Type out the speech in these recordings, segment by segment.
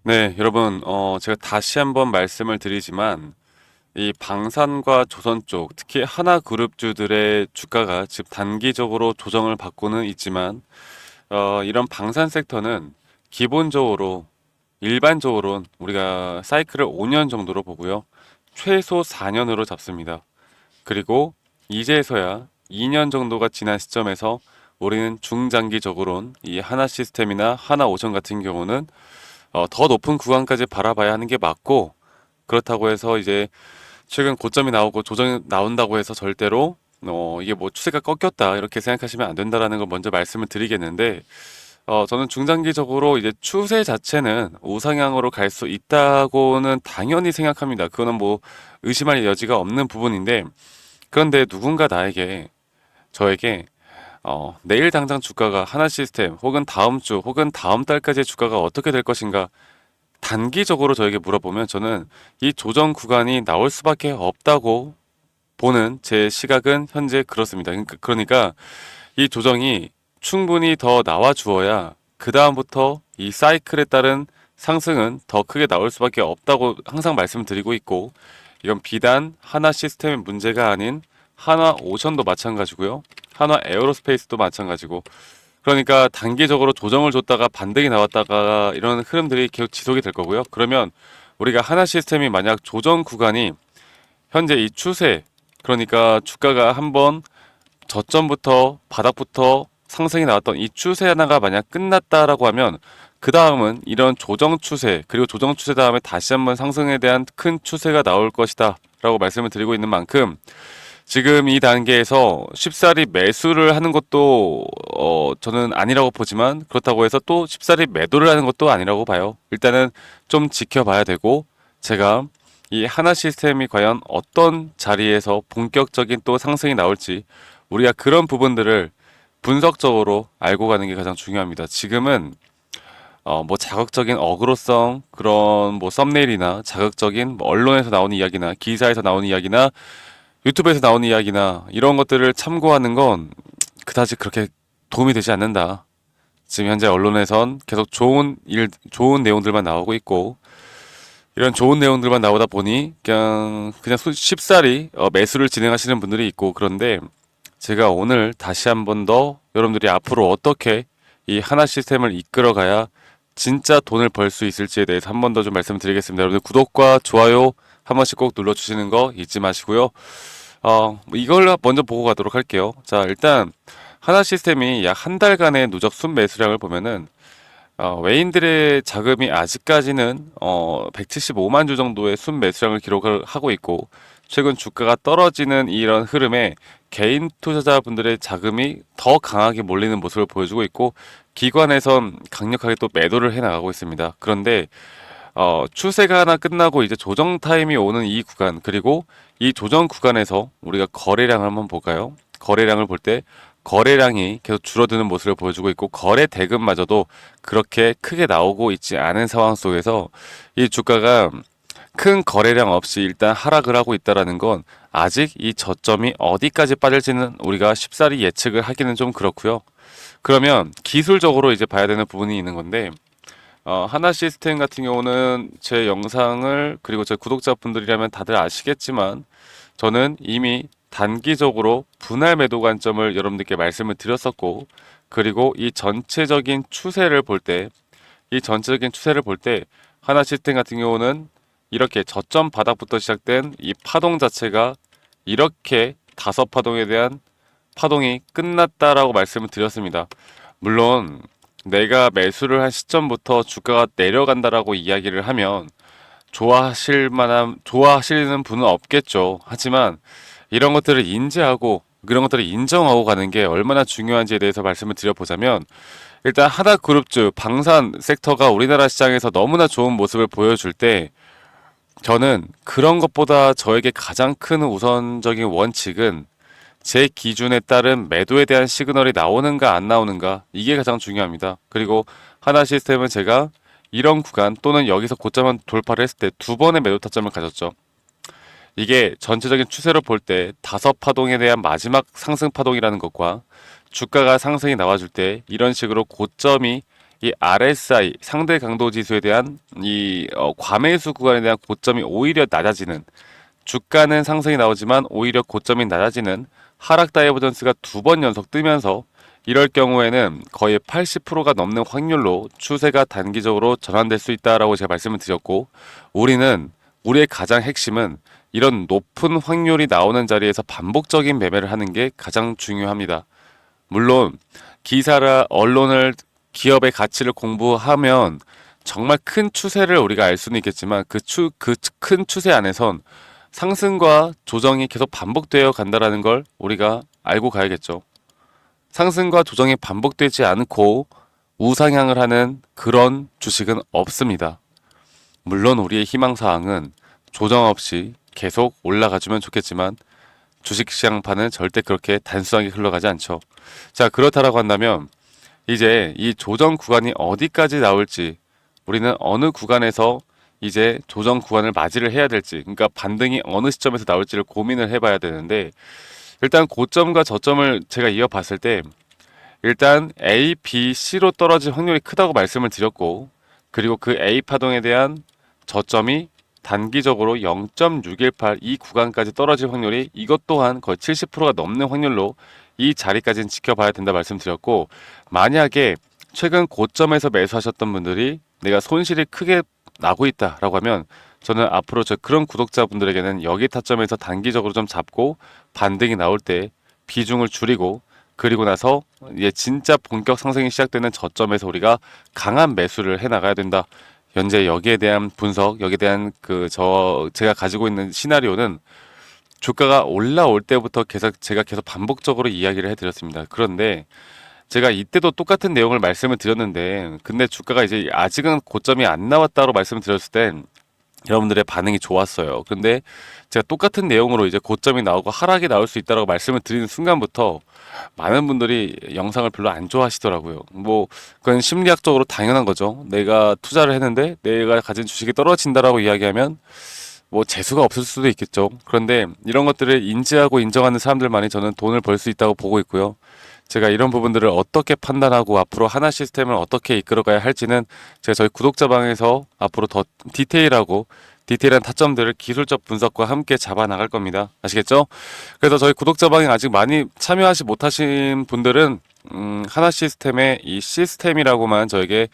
네, 여러분, 제가 다시 한번 말씀을 드리지만, 이 방산과 조선 쪽, 특히 하나그룹주들의 주가가 지금 단기적으로 조정을 받고는 있지만, 이런 방산 섹터는 기본적으로, 일반적으로 우리가 사이클을 5년 정도로 보고요. 최소 4년으로 잡습니다. 그리고 이제서야 2년 정도가 지난 시점에서 우리는 중장기적으로는 이 하나 시스템이나 하나 오션 같은 경우는 더 높은 구간까지 바라봐야 하는 게 맞고, 그렇다고 해서 이제 최근 고점이 나오고 조정이 나온다고 해서 절대로 이게 뭐 추세가 꺾였다 이렇게 생각하시면 안 된다라는 걸 먼저 말씀을 드리겠는데, 저는 중장기적으로 이제 추세 자체는 우상향으로 갈 수 있다고는 당연히 생각합니다. 그거는 뭐 의심할 여지가 없는 부분인데, 그런데 누군가 나에게, 저에게 내일 당장 주가가 하나 시스템 혹은 다음 주 혹은 다음 달까지의 주가가 어떻게 될 것인가 단기적으로 저에게 물어보면, 저는 이 조정 구간이 나올 수밖에 없다고 보는 제 시각은 현재 그렇습니다. 그러니까 이 조정이 충분히 더 나와 주어야 그 다음부터 이 사이클에 따른 상승은 더 크게 나올 수밖에 없다고 항상 말씀드리고 있고, 이건 비단 하나 시스템의 문제가 아닌 하나 오션도 마찬가지고요. 하나 에어로스페이스도 마찬가지고, 그러니까 단기적으로 조정을 줬다가 반등이 나왔다가 이런 흐름들이 계속 지속이 될 거고요. 그러면 우리가 하나 시스템이 만약 조정 구간이 현재 이 추세, 그러니까 주가가 한번 저점부터 바닥부터 상승이 나왔던 이 추세 하나가 만약 끝났다라고 하면, 그 다음은 이런 조정 추세, 그리고 조정 추세 다음에 다시 한번 상승에 대한 큰 추세가 나올 것이다 라고 말씀을 드리고 있는 만큼, 지금 이 단계에서 쉽사리 매수를 하는 것도 저는 아니라고 보지만, 그렇다고 해서 또 쉽사리 매도를 하는 것도 아니라고 봐요. 일단은 좀 지켜봐야 되고, 제가 이 하나 시스템이 과연 어떤 자리에서 본격적인 또 상승이 나올지, 우리가 그런 부분들을 분석적으로 알고 가는 게 가장 중요합니다. 지금은 뭐 자극적인 어그로성 그런 뭐 썸네일이나 자극적인 뭐 언론에서 나오는 이야기나 기사에서 나오는 이야기나 유튜브에서 나오는 이야기나 이런 것들을 참고하는 건 그다지 그렇게 도움이 되지 않는다. 지금 현재 언론에선 계속 좋은 내용들만 나오고 있고, 이런 좋은 내용들만 나오다 보니 그냥 쉽사리 매수를 진행하시는 분들이 있고, 그런데 제가 오늘 다시 한번 더 여러분들이 앞으로 어떻게 이 하나 시스템을 이끌어가야 진짜 돈을 벌 수 있을지에 대해서 한 번 더 좀 말씀드리겠습니다. 여러분들 구독과 좋아요 한 번씩 꼭 눌러주시는 거 잊지 마시고요. 뭐 이걸 먼저 보고 가도록 할게요. 자, 일단 하나 시스템이 약 한 달간의 누적 순매수량을 보면은 외인들의 자금이 아직까지는 175만 주 정도의 순매수량을 기록을 하고 있고, 최근 주가가 떨어지는 이런 흐름에 개인 투자자분들의 자금이 더 강하게 몰리는 모습을 보여주고 있고, 기관에선 강력하게 또 매도를 해 나가고 있습니다. 그런데 추세가 하나 끝나고 이제 조정 타임이 오는 이 구간, 그리고 이 조정 구간에서 우리가 거래량을 한번 볼까요? 거래량을 볼 때 거래량이 계속 줄어드는 모습을 보여주고 있고, 거래 대금마저도 그렇게 크게 나오고 있지 않은 상황 속에서 이 주가가 큰 거래량 없이 일단 하락을 하고 있다라는 건, 아직 이 저점이 어디까지 빠질지는 우리가 쉽사리 예측을 하기는 좀 그렇고요. 그러면 기술적으로 이제 봐야 되는 부분이 있는 건데, 하나 시스템 같은 경우는 제 영상을, 그리고 제 구독자분들이라면 다들 아시겠지만, 저는 이미 단기적으로 분할 매도 관점을 여러분들께 말씀을 드렸었고, 그리고 이 전체적인 추세를 볼 때 하나 시스템 같은 경우는 이렇게 저점 바닥부터 시작된 이 파동 자체가 이렇게 다섯 파동에 대한 파동이 끝났다라고 말씀을 드렸습니다. 물론 내가 매수를 한 시점부터 주가가 내려간다라고 이야기를 하면 좋아하시는 분은 없겠죠. 하지만 이런 것들을 인지하고 그런 것들을 인정하고 가는 게 얼마나 중요한지에 대해서 말씀을 드려보자면, 일단 하나그룹주 방산 섹터가 우리나라 시장에서 너무나 좋은 모습을 보여줄 때, 저는 그런 것보다 저에게 가장 큰 우선적인 원칙은 제 기준에 따른 매도에 대한 시그널이 나오는가 안 나오는가, 이게 가장 중요합니다. 그리고 하나 시스템은 제가 이런 구간 또는 여기서 고점을 돌파를 했을 때 두 번의 매도 타점을 가졌죠. 이게 전체적인 추세로 볼 때 다섯 파동에 대한 마지막 상승 파동이라는 것과, 주가가 상승이 나와줄 때 이런 식으로 고점이 이 RSI 상대 강도 지수에 대한 이 과매수 구간에 대한 고점이 오히려 낮아지는, 주가는 상승이 나오지만 오히려 고점이 낮아지는 하락 다이버전스가 두 번 연속 뜨면서, 이럴 경우에는 거의 80%가 넘는 확률로 추세가 단기적으로 전환될 수 있다라고 제가 말씀을 드렸고, 우리의 가장 핵심은 이런 높은 확률이 나오는 자리에서 반복적인 매매를 하는 게 가장 중요합니다. 물론 기사라 언론을, 기업의 가치를 공부하면 정말 큰 추세를 우리가 알 수는 있겠지만, 그 큰 추세 안에선 상승과 조정이 계속 반복되어 간다라는 걸 우리가 알고 가야겠죠. 상승과 조정이 반복되지 않고 우상향을 하는 그런 주식은 없습니다. 물론 우리의 희망사항은 조정 없이 계속 올라가주면 좋겠지만, 주식시장판은 절대 그렇게 단순하게 흘러가지 않죠. 자, 그렇다라고 한다면 이제 이 조정 구간이 어디까지 나올지, 우리는 어느 구간에서 이제 조정 구간을 맞이를 해야 될지, 그러니까 반등이 어느 시점에서 나올지를 고민을 해봐야 되는데, 일단 고점과 저점을 제가 이어봤을 때 일단 A, B, C로 떨어질 확률이 크다고 말씀을 드렸고, 그리고 그 A 파동에 대한 저점이 단기적으로 0.618 이 구간까지 떨어질 확률이, 이것 또한 거의 70%가 넘는 확률로 이 자리까지는 지켜봐야 된다 말씀드렸고, 만약에 최근 고점에서 매수하셨던 분들이 내가 손실이 크게 나고 있다라고 하면, 저는 앞으로 그런 구독자분들에게는 여기 타점에서 단기적으로 좀 잡고 반등이 나올 때 비중을 줄이고, 그리고 나서 이제 진짜 본격 상승이 시작되는 저점에서 우리가 강한 매수를 해 나가야 된다. 현재 여기에 대한 분석, 여기에 대한 제가 가지고 있는 시나리오는 주가가 올라올 때부터 제가 계속 반복적으로 이야기를 해드렸습니다. 그런데 제가 이때도 똑같은 내용을 말씀을 드렸는데, 근데 주가가 이제 아직은 고점이 안 나왔다고 말씀을 드렸을 땐 여러분들의 반응이 좋았어요. 근데 제가 똑같은 내용으로 이제 고점이 나오고 하락이 나올 수 있다고 말씀을 드리는 순간부터 많은 분들이 영상을 별로 안 좋아하시더라고요. 뭐 그건 심리학적으로 당연한 거죠. 내가 투자를 했는데 내가 가진 주식이 떨어진다라고 이야기하면 뭐 재수가 없을 수도 있겠죠. 그런데 이런 것들을 인지하고 인정하는 사람들만이 저는 돈을 벌 수 있다고 보고 있고요. 제가 이런 부분들을 어떻게 판단하고 앞으로 하나 시스템을 어떻게 이끌어가야 할지는 제가 저희 구독자방에서 앞으로 더 디테일한 타점들을 기술적 분석과 함께 잡아 나갈 겁니다. 아시겠죠? 그래서 저희 구독자방에 아직 많이 참여하지 못하신 분들은 하나 시스템의 이 시스템이라고만 저에게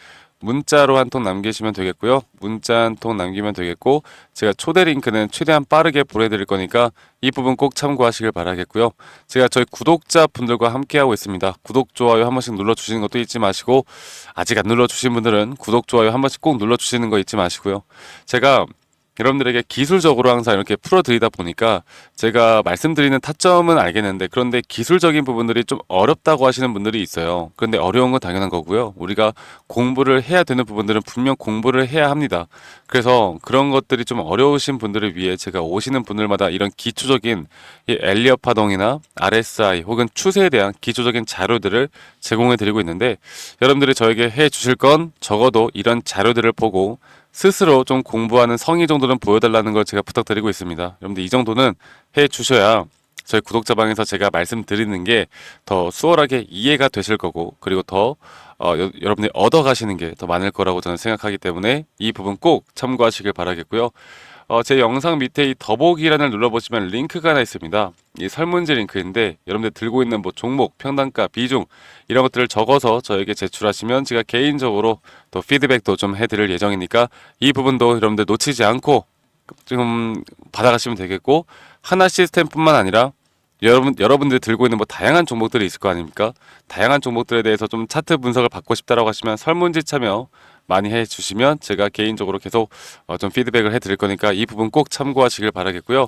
문자로 한 통 남기시면 되겠고요. 문자 한 통 남기면 되겠고, 제가 초대 링크는 최대한 빠르게 보내드릴 거니까 이 부분 꼭 참고하시길 바라겠고요. 제가 저희 구독자분들과 함께하고 있습니다. 구독, 좋아요 한 번씩 눌러주시는 것도 잊지 마시고, 아직 안 눌러주신 분들은 구독, 좋아요 한 번씩 꼭 눌러주시는 거 잊지 마시고요. 제가 여러분들에게 기술적으로 항상 이렇게 풀어드리다 보니까 제가 말씀드리는 타점은 알겠는데, 그런데 기술적인 부분들이 좀 어렵다고 하시는 분들이 있어요. 그런데 어려운 건 당연한 거고요. 우리가 공부를 해야 되는 부분들은 분명 공부를 해야 합니다. 그래서 그런 것들이 좀 어려우신 분들을 위해 제가 오시는 분들마다 이런 기초적인 이 엘리엇 파동이나 RSI 혹은 추세에 대한 기초적인 자료들을 제공해 드리고 있는데, 여러분들이 저에게 해 주실 건 적어도 이런 자료들을 보고 스스로 좀 공부하는 성의 정도는 보여달라는 걸 제가 부탁드리고 있습니다. 여러분들 이 정도는 해 주셔야 저희 구독자방에서 제가 말씀드리는 게 더 수월하게 이해가 되실 거고, 그리고 더 여러분들이 얻어가시는 게 더 많을 거라고 저는 생각하기 때문에 이 부분 꼭 참고하시길 바라겠고요. 제 영상 밑에 이 더보기란을 눌러보시면 링크가 하나 있습니다. 이 설문지 링크인데, 여러분들 들고 있는 뭐 종목, 평단가, 비중 이런 것들을 적어서 저에게 제출하시면 제가 개인적으로 또 피드백도 좀 해드릴 예정이니까 이 부분도 여러분들 놓치지 않고 좀 받아가시면 되겠고, 하나 시스템뿐만 아니라 여러분들이 들고 있는 뭐 다양한 종목들이 있을 거 아닙니까? 다양한 종목들에 대해서 좀 차트 분석을 받고 싶다라고 하시면 설문지 참여 많이 해주시면 제가 개인적으로 계속 좀 피드백을 해드릴 거니까 이 부분 꼭 참고하시길 바라겠고요.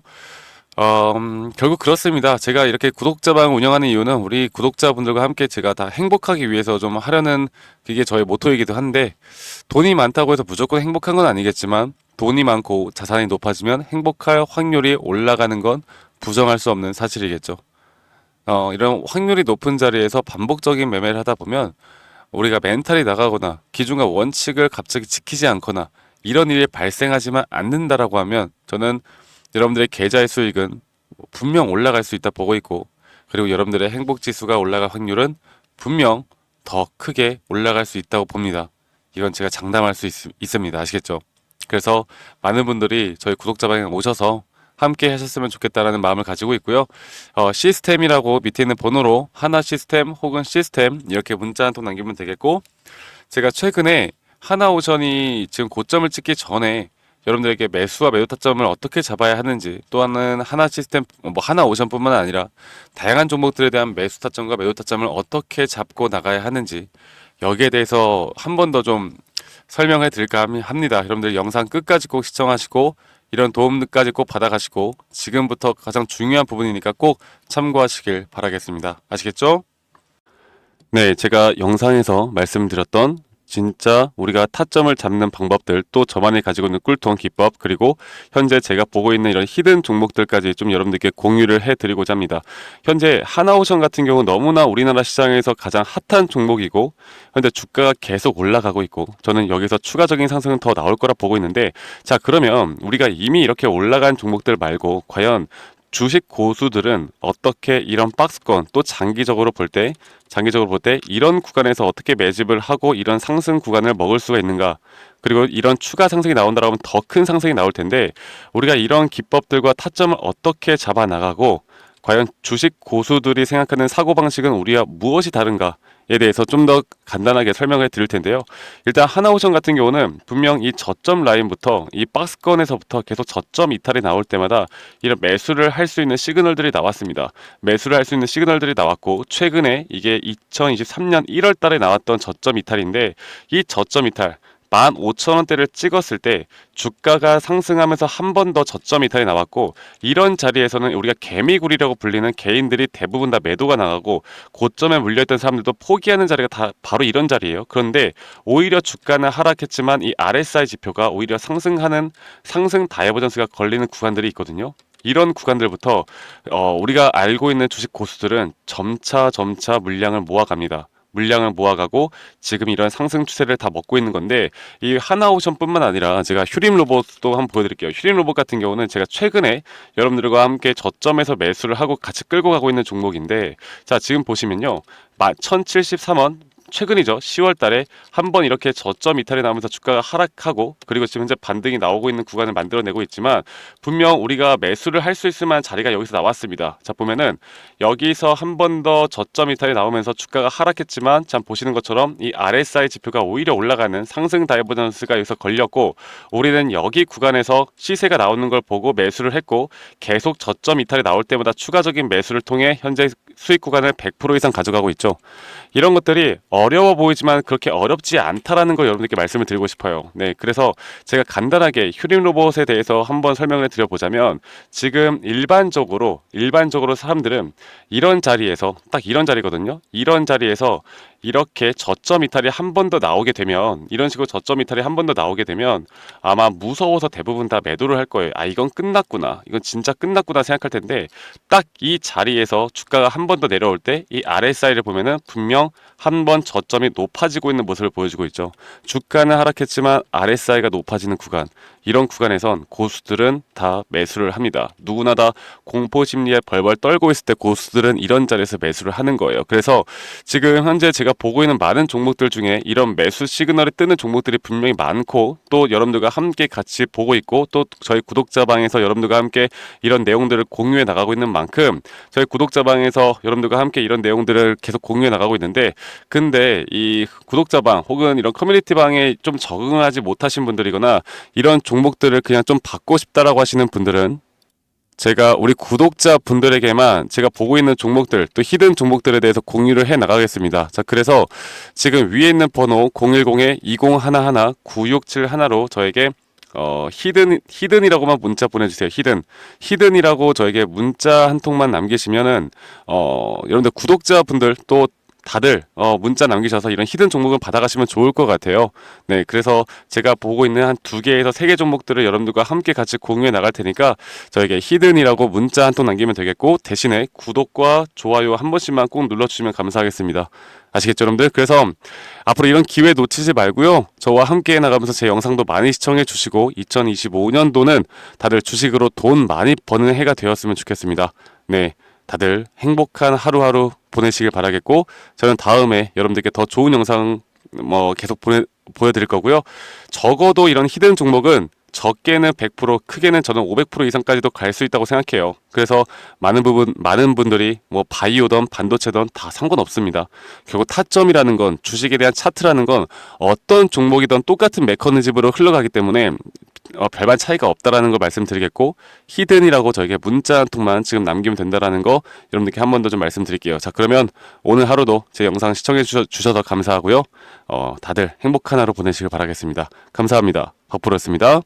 결국 그렇습니다. 제가 이렇게 구독자방 운영하는 이유는 우리 구독자분들과 함께 제가 다 행복하기 위해서 좀 하려는, 그게 저의 모토이기도 한데, 돈이 많다고 해서 무조건 행복한 건 아니겠지만 돈이 많고 자산이 높아지면 행복할 확률이 올라가는 건 부정할 수 없는 사실이겠죠. 이런 확률이 높은 자리에서 반복적인 매매를 하다 보면 우리가 멘탈이 나가거나 기준과 원칙을 갑자기 지키지 않거나 이런 일이 발생하지만 않는다라고 하면, 저는 여러분들의 계좌의 수익은 분명 올라갈 수 있다 보고 있고, 그리고 여러분들의 행복 지수가 올라갈 확률은 분명 더 크게 올라갈 수 있다고 봅니다. 이건 제가 장담할 수 있습니다. 아시겠죠? 그래서 많은 분들이 저희 구독자방에 오셔서 함께 하셨으면 좋겠다라는 마음을 가지고 있고요. 시스템이라고 밑에 있는 번호로 하나 시스템 혹은 시스템 이렇게 문자 한 통 남기면 되겠고, 제가 최근에 하나오션이 지금 고점을 찍기 전에 여러분들에게 매수와 매도 타점을 어떻게 잡아야 하는지, 또한은 하나 시스템, 하나오션뿐만 아니라 다양한 종목들에 대한 매수 타점과 매도 타점을 어떻게 잡고 나가야 하는지, 여기에 대해서 한 번 더 좀 설명해 드릴까 합니다. 여러분들 영상 끝까지 꼭 시청하시고 이런 도움까지 꼭 받아가시고, 지금부터 가장 중요한 부분이니까 꼭 참고하시길 바라겠습니다. 아시겠죠? 네, 제가 영상에서 말씀드렸던 진짜 우리가 타점을 잡는 방법들, 또 저만이 가지고 있는 꿀통 기법, 그리고 현재 제가 보고 있는 이런 히든 종목들까지 좀 여러분들께 공유를 해드리고자 합니다. 현재 하나오션 같은 경우 너무나 우리나라 시장에서 가장 핫한 종목이고, 현재 주가가 계속 올라가고 있고, 저는 여기서 추가적인 상승은 더 나올 거라 보고 있는데, 자, 그러면 우리가 이미 이렇게 올라간 종목들 말고 과연 주식 고수들은 어떻게 이런 박스권, 또 장기적으로 볼 때 이런 구간에서 어떻게 매집을 하고 이런 상승 구간을 먹을 수가 있는가? 그리고 이런 추가 상승이 나온다고 하면 더 큰 상승이 나올 텐데, 우리가 이런 기법들과 타점을 어떻게 잡아 나가고, 과연 주식 고수들이 생각하는 사고방식은 우리와 무엇이 다른가에 대해서 좀 더 간단하게 설명을 드릴 텐데요. 일단 하나오션 같은 경우는 분명 이 저점 라인부터 이 박스권에서부터 계속 저점 이탈이 나올 때마다 이런 매수를 할 수 있는 시그널들이 나왔습니다. 매수를 할 수 있는 시그널들이 나왔고, 최근에 이게 2023년 1월 달에 나왔던 저점 이탈인데, 이 저점 이탈 15,000원대를 찍었을 때 주가가 상승하면서 한 번 더 저점 이탈이 나왔고, 이런 자리에서는 우리가 개미굴이라고 불리는 개인들이 대부분 다 매도가 나가고, 고점에 물려있던 사람들도 포기하는 자리가 다 바로 이런 자리예요. 그런데 오히려 주가는 하락했지만 이 RSI 지표가 오히려 상승하는 상승 다이버전스가 걸리는 구간들이 있거든요. 이런 구간들부터 우리가 알고 있는 주식 고수들은 점차 물량을 모아갑니다. 물량을 모아가고 지금 이런 상승 추세를 다 먹고 있는 건데, 이 하나오션뿐만 아니라 제가 휴림 로봇도 한번 보여드릴게요. 휴림 로봇 같은 경우는 제가 최근에 여러분들과 함께 저점에서 매수를 하고 같이 끌고 가고 있는 종목인데, 자, 지금 보시면요, 1073원 최근이죠. 10월 달에 한번 이렇게 저점 이탈이 나오면서 주가가 하락하고, 그리고 지금 현재 반등이 나오고 있는 구간을 만들어내고 있지만, 분명 우리가 매수를 할 수 있을 만한 자리가 여기서 나왔습니다. 자, 보면은 여기서 한 번 더 저점 이탈이 나오면서 주가가 하락했지만, 참 보시는 것처럼 이 RSI 지표가 오히려 올라가는 상승 다이버전스가 여기서 걸렸고, 우리는 여기 구간에서 시세가 나오는 걸 보고 매수를 했고, 계속 저점 이탈이 나올 때마다 추가적인 매수를 통해 현재 수익 구간을 100% 이상 가져가고 있죠. 이런 것들이 어려워 보이지만 그렇게 어렵지 않다라는 걸 여러분들께 말씀을 드리고 싶어요. 네, 그래서 제가 간단하게 휴림 로봇에 대해서 한번 설명을 드려보자면, 지금 일반적으로 사람들은 이런 자리에서, 딱 이런 자리거든요. 이런 자리에서 이렇게 저점 이탈이 한 번 더 나오게 되면, 이런 식으로 저점 이탈이 한 번 더 나오게 되면 아마 무서워서 대부분 다 매도를 할 거예요. 아, 이건 끝났구나, 이건 진짜 끝났구나 생각할 텐데, 딱 이 자리에서 주가가 한 번 더 내려올 때 이 RSI를 보면은 분명 한 번 저점이 높아지고 있는 모습을 보여주고 있죠. 주가는 하락했지만 RSI가 높아지는 구간, 이런 구간에선 고수들은 다 매수를 합니다. 누구나 다 공포 심리에 벌벌 떨고 있을 때 고수들은 이런 자리에서 매수를 하는 거예요. 그래서 지금 현재 제가 보고 있는 많은 종목들 중에 이런 매수 시그널이 뜨는 종목들이 분명히 많고, 또 여러분들과 함께 같이 보고 있고, 또 저희 구독자방에서 여러분들과 함께 이런 내용들을 공유해 나가고 있는 만큼, 저희 구독자방에서 여러분들과 함께 이런 내용들을 계속 공유해 나가고 있는데, 근데 이 구독자방 혹은 이런 커뮤니티방에 좀 적응하지 못하신 분들이거나 이런 종목들을 그냥 좀 받고 싶다라고 하시는 분들은, 제가 우리 구독자 분들에게만 제가 보고 있는 종목들, 또 히든 종목들에 대해서 공유를 해 나가겠습니다. 자, 그래서 지금 위에 있는 번호 010-2011-9671로 저에게 히든이라고만 문자 보내주세요. 히든이라고 저에게 문자 한 통만 남기시면은, 여러분들 구독자분들 또 다들 문자 남기셔서 이런 히든 종목을 받아가시면 좋을 것 같아요. 네, 그래서 제가 보고 있는 한 2개에서 3개 종목들을 여러분들과 함께 같이 공유해 나갈 테니까 저에게 히든이라고 문자 한 통 남기면 되겠고, 대신에 구독과 좋아요 한 번씩만 꼭 눌러주시면 감사하겠습니다. 아시겠죠, 여러분들? 그래서 앞으로 이런 기회 놓치지 말고요, 저와 함께 나가면서 제 영상도 많이 시청해 주시고, 2025년도는 다들 주식으로 돈 많이 버는 해가 되었으면 좋겠습니다. 네, 다들 행복한 하루하루 보내시길 바라겠고, 저는 다음에 여러분들께 더 좋은 영상 계속 보여드릴 거고요. 적어도 이런 히든 종목은 적게는 100%, 크게는 저는 500% 이상까지도 갈 수 있다고 생각해요. 그래서 많은 분들이 바이오든 반도체든 다 상관없습니다. 결국 타점이라는 건, 주식에 대한 차트라는 건 어떤 종목이든 똑같은 메커니즘으로 흘러가기 때문에 별반 차이가 없다라는 걸 말씀드리겠고, 히든이라고 저에게 문자 한 통만 지금 남기면 된다라는 거 여러분들께 한 번 더 좀 말씀드릴게요. 자, 그러면 오늘 하루도 제 영상 시청해 주셔서 감사하고요. 다들 행복한 하루 보내시길 바라겠습니다. 감사합니다. 박프로였습니다.